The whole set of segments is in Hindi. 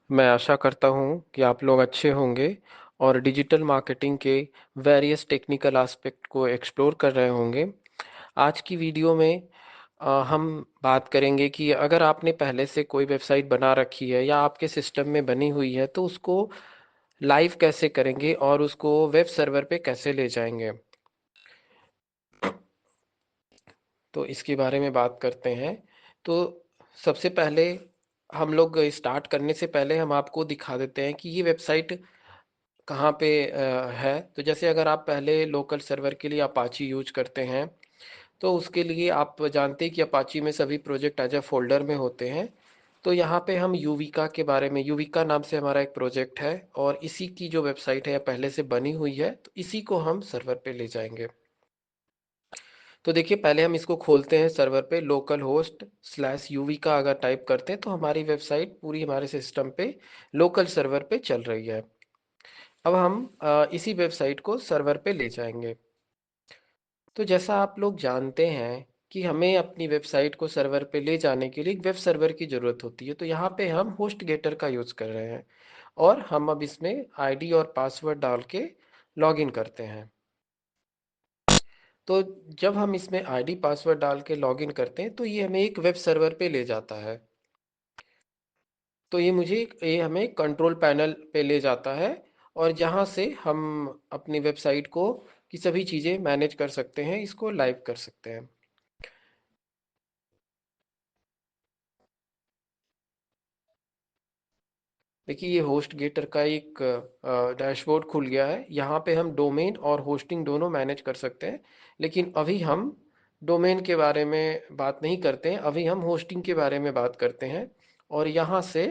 मैं आशा करता हूँ कि आप लोग अच्छे होंगे और डिजिटल मार्केटिंग के वेरियस टेक्निकल एस्पेक्ट को एक्सप्लोर कर रहे होंगे। आज की वीडियो में हम बात करेंगे कि अगर आपने पहले से कोई वेबसाइट बना रखी है या आपके सिस्टम में बनी हुई है तो उसको लाइव कैसे करेंगे और उसको वेब सर्वर पे कैसे ले जाएंगे। तो इसके बारे में बात करते हैं। तो सबसे पहले हम लोग स्टार्ट करने से पहले हम आपको दिखा देते हैं कि ये वेबसाइट कहाँ पे है। तो जैसे अगर आप पहले लोकल सर्वर के लिए अपाची यूज करते हैं तो उसके लिए आप जानते हैं कि अपाची में सभी प्रोजेक्ट एज अ फोल्डर में होते हैं। तो यहाँ पे हम यूविका के बारे में, यूविका नाम से हमारा एक प्रोजेक्ट है और इसी की जो वेबसाइट है पहले से बनी हुई है, तो इसी को हम सर्वर पे ले जाएंगे। तो देखिए पहले हम इसको खोलते हैं सर्वर पे, लोकल होस्ट स्लैश यूविका अगर टाइप करते हैं तो हमारी वेबसाइट पूरी हमारे सिस्टम पे लोकल सर्वर पे चल रही है। अब हम इसी वेबसाइट को सर्वर पे ले जाएंगे। तो जैसा आप लोग जानते हैं कि हमें अपनी वेबसाइट को सर्वर पे ले जाने के लिए एक वेब सर्वर की ज़रूरत होती है। तो यहाँ पे हम होस्ट गेटर का यूज़ कर रहे हैं और हम अब इसमें आईडी और पासवर्ड डाल के लॉगिन करते हैं। तो जब हम इसमें आईडी पासवर्ड डाल के लॉगिन करते हैं तो ये हमें एक वेब सर्वर पे ले जाता है। तो ये हमें कंट्रोल पैनल पे ले जाता है और जहाँ से हम अपनी वेबसाइट को की सभी चीज़ें मैनेज कर सकते हैं, इसको लाइव कर सकते हैं। देखिए ये होस्ट गेटर का एक डैशबोर्ड खुल गया है। यहाँ पे हम डोमेन और होस्टिंग दोनों मैनेज कर सकते हैं, लेकिन अभी हम डोमेन के बारे में बात नहीं करते हैं, अभी हम होस्टिंग के बारे में बात करते हैं। और यहाँ से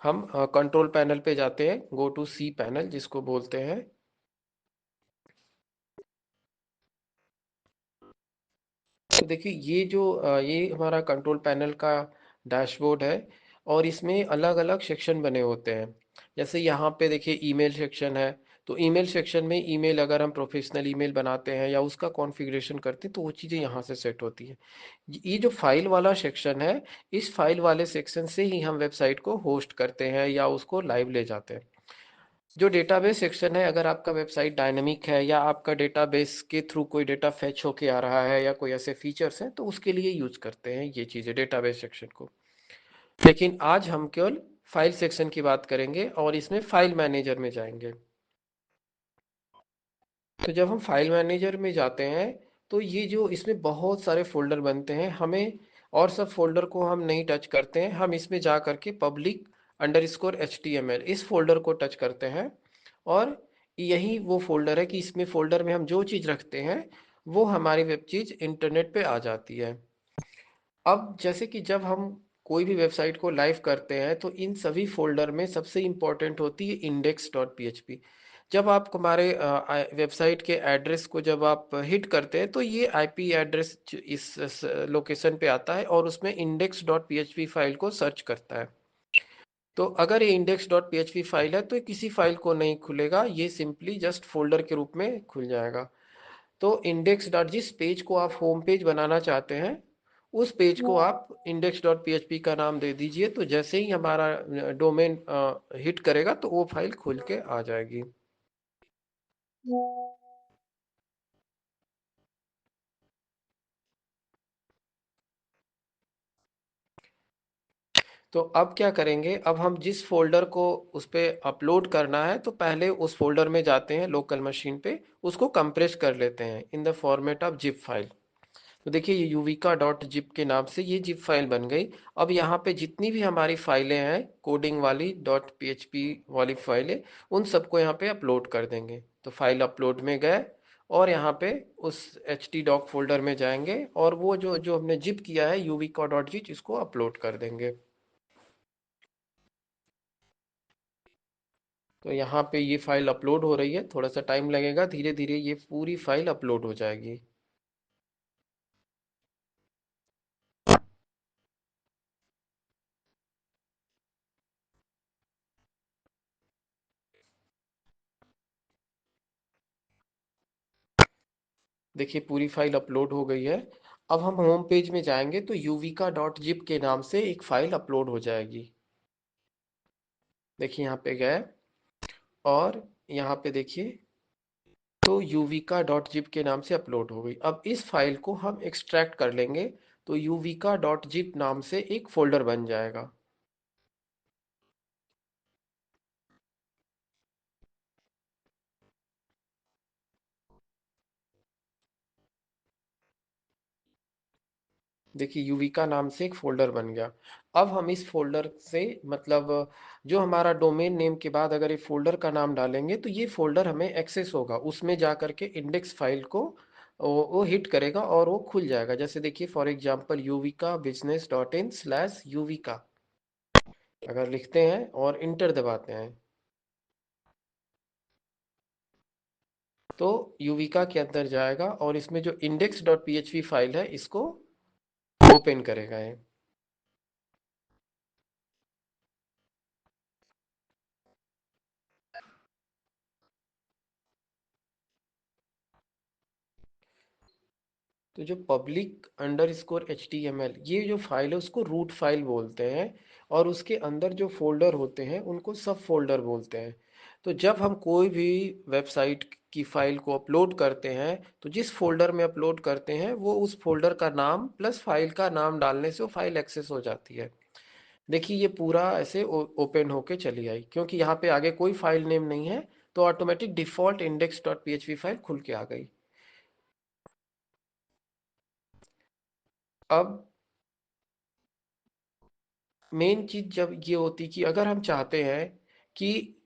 हम कंट्रोल पैनल पे जाते हैं, गो टू सी पैनल जिसको बोलते हैं। तो देखिए ये हमारा कंट्रोल पैनल का डैशबोर्ड है और इसमें अलग अलग सेक्शन बने होते हैं। जैसे यहाँ पे देखिए ईमेल सेक्शन है। तो ईमेल सेक्शन में ईमेल अगर हम प्रोफेशनल ईमेल बनाते हैं या उसका कॉन्फ़िगरेशन करते हैं तो वो चीज़ें यहाँ से सेट होती हैं। ये जो फाइल वाला सेक्शन है, इस फाइल वाले सेक्शन से ही हम वेबसाइट को होस्ट करते हैं या उसको लाइव ले जाते हैं। जो डेटाबेस सेक्शन है, अगर आपका वेबसाइट डायनेमिक है या आपका डेटाबेस के थ्रू कोई डेटा फेच होके आ रहा है या कोई ऐसे फीचर्स हैं तो उसके लिए यूज करते हैं ये चीज़ें, डेटाबेस सेक्शन को। लेकिन आज हम केवल फाइल सेक्शन की बात करेंगे और इसमें फाइल मैनेजर में जाएंगे। तो जब हम फाइल मैनेजर में जाते हैं तो ये जो इसमें बहुत सारे फोल्डर बनते हैं, हमें और सब फोल्डर को हम नहीं टच करते हैं, हम इसमें जा करके पब्लिक अंडरस्कोर HTML इस फोल्डर को टच करते हैं। और यही वो फोल्डर है कि इसमें फोल्डर में हम जो चीज़ रखते हैं वो हमारी वेब चीज़ इंटरनेट पे आ जाती है। अब जैसे कि जब हम कोई भी वेबसाइट को लाइव करते हैं तो इन सभी फोल्डर में सबसे इंपॉर्टेंट होती है index.php। जब आप हमारे वेबसाइट के एड्रेस को जब आप हिट करते हैं तो ये आईपी एड्रेस इस लोकेशन पे आता है और उसमें index.php फाइल को सर्च करता है। तो अगर ये index.php फाइल है तो ये किसी फाइल को नहीं खुलेगा, ये सिंपली जस्ट फोल्डर के रूप में खुल जाएगा। तो इंडेक्स डॉट जिस पेज को आप होम पेज बनाना चाहते हैं उस पेज को आप index.php का नाम दे दीजिए। तो जैसे ही हमारा डोमेन हिट करेगा तो वो फाइल खुल के आ जाएगी। तो अब क्या करेंगे, अब हम जिस फोल्डर को उस पे अपलोड करना है तो पहले उस फोल्डर में जाते हैं लोकल मशीन पे, उसको कंप्रेस कर लेते हैं in the format of zip file. तो देखिए ये यूविका डॉट जिप के नाम से ये जिप फाइल बन गई। अब यहाँ पे जितनी भी हमारी फाइलें हैं कोडिंग वाली डॉट पीएचपी वाली फाइलें, उन सबको यहाँ पे अपलोड कर देंगे। तो फाइल अपलोड में गए और यहाँ पे उस एच टी डॉक फोल्डर में जाएंगे और वो जो जो हमने जिप किया है यूविका डॉट जिप इसको अपलोड कर देंगे। तो यहाँ पे ये फाइल अपलोड हो रही है, थोड़ा सा टाइम लगेगा, धीरे धीरे ये पूरी फाइल अपलोड हो जाएगी। देखिए पूरी फाइल अपलोड हो गई है। अब हम होम पेज में जाएंगे तो यूविका डॉट जिप के नाम से एक फाइल अपलोड हो जाएगी। देखिए यहाँ पे गए और यहाँ पे देखिए तो यूविका डॉट जिप के नाम से अपलोड हो गई। अब इस फाइल को हम एक्सट्रैक्ट कर लेंगे तो यूविका डॉट जिप नाम से एक फोल्डर बन जाएगा। देखिए यूविका नाम से एक फोल्डर बन गया। अब हम इस फोल्डर से मतलब जो हमारा डोमेन नेम के बाद अगर ये फोल्डर का नाम डालेंगे तो ये फोल्डर हमें एक्सेस होगा, उसमें जा करके इंडेक्स फाइल को वो हिट करेगा और वो खुल जाएगा। जैसे देखिए for example Yuvika business dot in slash Yuvika अगर लिखते हैं और इंटर दबाते हैं तो यूविका के अंदर जाएगा और इसमें जो इंडेक्स डॉट पीएचपी फाइल है इसको ओपन करेगा ये। तो जो public underscore H T M L ये जो फाइल है उसको रूट फाइल बोलते हैं और उसके अंदर जो फोल्डर होते हैं उनको सब फोल्डर बोलते हैं। तो जब हम कोई भी वेबसाइट की फाइल को अपलोड करते हैं तो जिस फोल्डर में अपलोड करते हैं वो उस फोल्डर का नाम प्लस फाइल का नाम डालने से वो फाइल एक्सेस हो जाती है। देखिए ये पूरा ऐसे ओपन होके चली आई क्योंकि यहाँ पे आगे कोई फाइल नेम नहीं है तो automatic default index dot PHP file खुल के आ गई। अब मेन चीज जब ये होती कि अगर हम चाहते हैं कि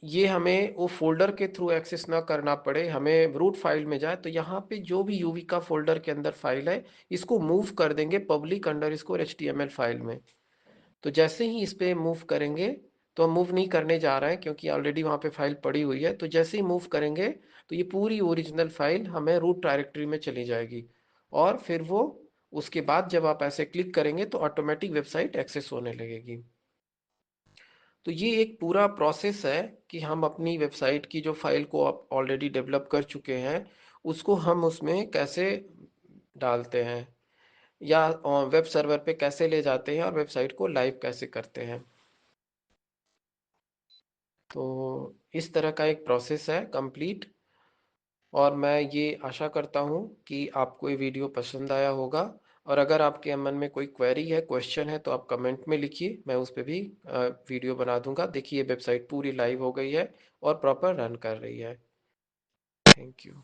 ये हमें वो फोल्डर के थ्रू एक्सेस ना करना पड़े, हमें रूट फाइल में जाए, तो यहाँ पे जो भी यूवी का फोल्डर के अंदर फाइल है इसको मूव कर देंगे public underscore H T M L file में। तो जैसे ही इस पे मूव करेंगे, तो हम मूव नहीं करने जा रहे हैं क्योंकि ऑलरेडी वहाँ पे फाइल पड़ी हुई है, तो जैसे ही मूव करेंगे तो ये पूरी ओरिजिनल फाइल हमें रूट डायरेक्टरी में चली जाएगी और फिर वो उसके बाद जब आप ऐसे क्लिक करेंगे तो ऑटोमेटिक वेबसाइट एक्सेस होने लगेगी। तो ये एक पूरा प्रोसेस है कि हम अपनी वेबसाइट की जो फाइल को आप ऑलरेडी डेवलप कर चुके हैं उसको हम उसमें कैसे डालते हैं या वेब सर्वर पे कैसे ले जाते हैं और वेबसाइट को लाइव कैसे करते हैं। तो इस तरह का एक प्रोसेस है कंप्लीट। और मैं ये आशा करता हूँ कि आपको ये वीडियो पसंद आया होगा। और अगर आपके मन में कोई क्वेरी है क्वेश्चन है तो आप कमेंट में लिखिए, मैं उस पर भी वीडियो बना दूंगा। देखिए वेबसाइट पूरी लाइव हो गई है और प्रॉपर रन कर रही है। Thank you.